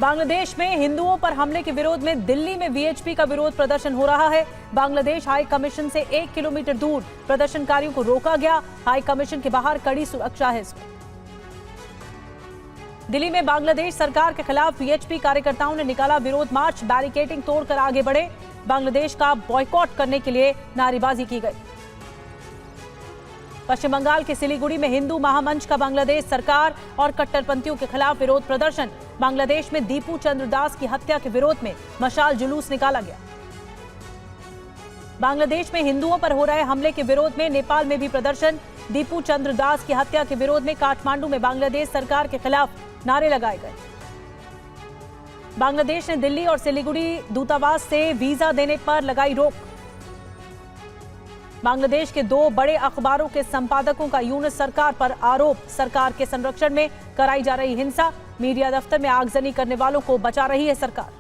बांग्लादेश में हिंदुओं पर हमले के विरोध में दिल्ली में वीएचपी का विरोध प्रदर्शन हो रहा है। बांग्लादेश हाई कमीशन से 1 किलोमीटर दूर प्रदर्शनकारियों को रोका गया। हाई कमीशन के बाहर कड़ी सुरक्षा है। दिल्ली में बांग्लादेश सरकार के खिलाफ वीएचपी कार्यकर्ताओं ने निकाला विरोध मार्च। बैरिकेडिंग तोड़कर आगे बढ़े। बांग्लादेश का बॉयकॉट करने के लिए नारेबाजी की गई। पश्चिम बंगाल के सिलीगुड़ी में हिंदू महामंच का बांग्लादेश सरकार और कट्टरपंथियों के खिलाफ विरोध प्रदर्शन। बांग्लादेश में दीपू चंद्र दास की हत्या के विरोध में मशाल जुलूस निकाला गया। बांग्लादेश में हिंदुओं पर हो रहे हमले के विरोध में नेपाल में भी प्रदर्शन। दीपू चंद्र दास की हत्या के विरोध में काठमांडू में बांग्लादेश सरकार के खिलाफ नारे लगाए गए। बांग्लादेश ने दिल्ली और सिलीगुड़ी दूतावास से वीजा देने पर लगाई रोक। बांग्लादेश के 2 बड़े अखबारों के संपादकों का यूनुस सरकार पर आरोप। सरकार के संरक्षण में कराई जा रही हिंसा। मीडिया दफ्तर में आगजनी करने वालों को बचा रही है सरकार।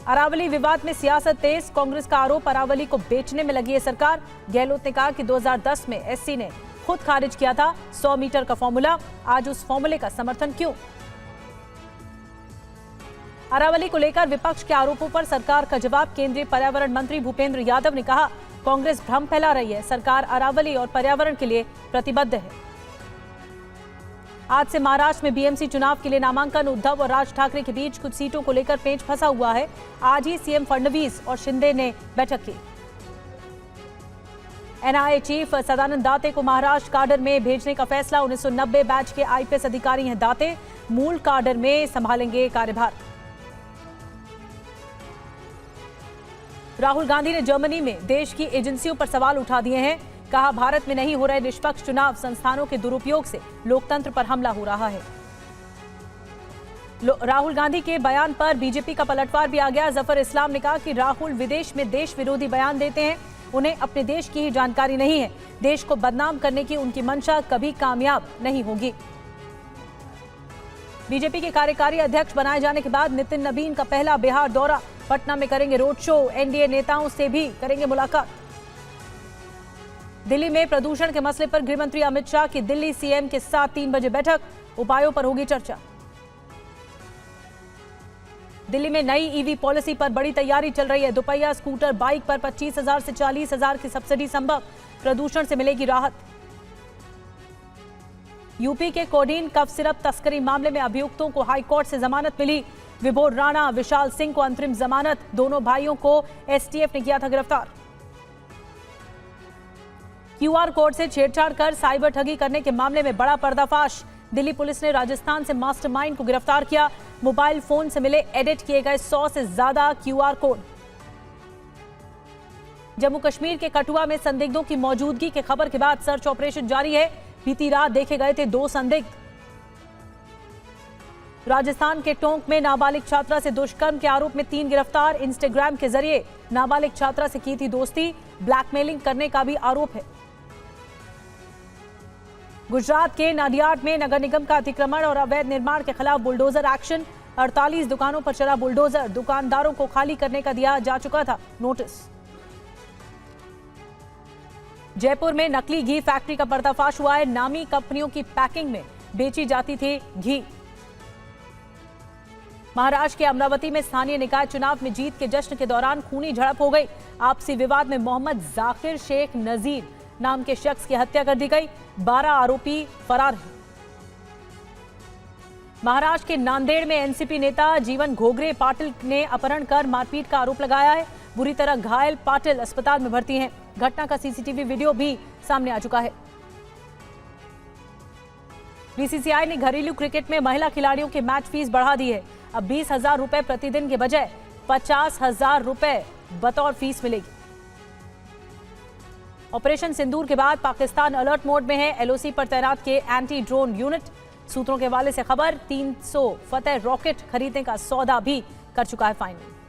अरावली विवाद में सियासत तेज। कांग्रेस का आरोप अरावली को बेचने में लगी है सरकार। गहलोत ने कहा कि 2010 में एससी ने खुद खारिज किया था 100 मीटर का फॉर्मूला। आज उस फॉर्मूले का समर्थन क्यों? अरावली को लेकर विपक्ष के आरोपों पर सरकार का जवाब। केंद्रीय पर्यावरण मंत्री भूपेंद्र यादव ने कहा, कांग्रेस भ्रम फैला रही है। सरकार अरावली और पर्यावरण के लिए प्रतिबद्ध है। आज से महाराष्ट्र में बीएमसी चुनाव के लिए नामांकन। उद्धव और राज ठाकरे के बीच कुछ सीटों को लेकर पेंच फंसा हुआ है। आज ही सीएम फडणवीस और शिंदे ने बैठक की। एनआईए चीफ सदानंद दाते को महाराष्ट्र काडर में भेजने का फैसला। 1990 बैच के आईपीएस अधिकारी हैं दाते। मूल काडर में संभालेंगे कार्यभार। राहुल गांधी ने जर्मनी में देश की एजेंसियों पर सवाल उठा दिए हैं। कहा, भारत में नहीं हो रहे निष्पक्ष चुनाव। संस्थानों के दुरुपयोग से लोकतंत्र पर हमला हो रहा है। राहुल गांधी के बयान पर बीजेपी का पलटवार भी आ गया। जफर इस्लाम ने कहा कि राहुल विदेश में देश विरोधी बयान देते हैं। उन्हें अपने देश की ही जानकारी नहीं है। देश को बदनाम करने की उनकी मंशा कभी कामयाब नहीं होगी। बीजेपी के कार्यकारी अध्यक्ष बनाए जाने के बाद नितिन नबीन का पहला बिहार दौरा। पटना में करेंगे रोड शो। एनडीए नेताओं से भी करेंगे मुलाकात। दिल्ली में प्रदूषण के मसले पर गृह मंत्री अमित शाह की दिल्ली सीएम के साथ 3 बजे बैठक। उपायों पर होगी चर्चा। दिल्ली में नई ईवी पॉलिसी पर बड़ी तैयारी चल रही है। दोपहिया स्कूटर बाइक पर 25,000 से 40,000 की सब्सिडी संभव। प्रदूषण से मिलेगी राहत। यूपी के कोडीन कफ सिरप तस्करी मामले में अभियुक्तों को हाईकोर्ट से जमानत मिली। विभोर राणा, विशाल सिंह को अंतरिम जमानत। दोनों भाइयों को एसटीएफ ने किया था गिरफ्तार। क्यूआर कोड से छेड़छाड़ कर साइबर ठगी करने के मामले में बड़ा पर्दाफाश। दिल्ली पुलिस ने राजस्थान से मास्टरमाइंड को गिरफ्तार किया। मोबाइल फोन से मिले एडिट किए गए 100 से ज्यादा क्यूआर कोड। जम्मू कश्मीर के कठुआ में संदिग्धों की मौजूदगी के खबर के बाद सर्च ऑपरेशन जारी है। बीती रात देखे गए थे 2 संदिग्ध। राजस्थान के टोंक में नाबालिग छात्रा से दुष्कर्म के आरोप में 3 गिरफ्तार। इंस्टाग्राम के जरिए नाबालिग छात्रा से की थी दोस्ती। ब्लैकमेलिंग करने का भी आरोप है। गुजरात के नाडियाड में नगर निगम का अतिक्रमण और अवैध निर्माण के खिलाफ बुलडोजर एक्शन। 48 दुकानों पर चला बुलडोजर। दुकानदारों को खाली करने का दिया जा चुका था नोटिस। जयपुर में नकली घी फैक्ट्री का पर्दाफाश हुआ है। नामी कंपनियों की पैकिंग में बेची जाती थी घी। महाराष्ट्र के अमरावती में स्थानीय निकाय चुनाव में जीत के जश्न के दौरान खूनी झड़प हो गई। आपसी विवाद में मोहम्मद जाकिर शेख नजीर नाम के शख्स की हत्या कर दी गई। 12 आरोपी फरार हैं। महाराष्ट्र के नांदेड़ में एनसीपी नेता जीवन घोगरे पाटिल ने अपहरण कर मारपीट का आरोप लगाया है। बुरी तरह घायल पाटिल अस्पताल में भर्ती हैं। घटना का सीसीटीवी वीडियो भी सामने आ चुका है। बीसीसीआई ने घरेलू क्रिकेट में महिला खिलाड़ियों के मैच फीस बढ़ा दी है। अब 20,000 रुपए प्रतिदिन के बजाय 50,000 रुपए बतौर फीस मिलेगी। ऑपरेशन सिंदूर के बाद पाकिस्तान अलर्ट मोड में है। एलओसी पर तैनात के एंटी ड्रोन यूनिट। सूत्रों के हवाले से खबर 300 फतेह रॉकेट खरीदने का सौदा भी कर चुका है फाइनल।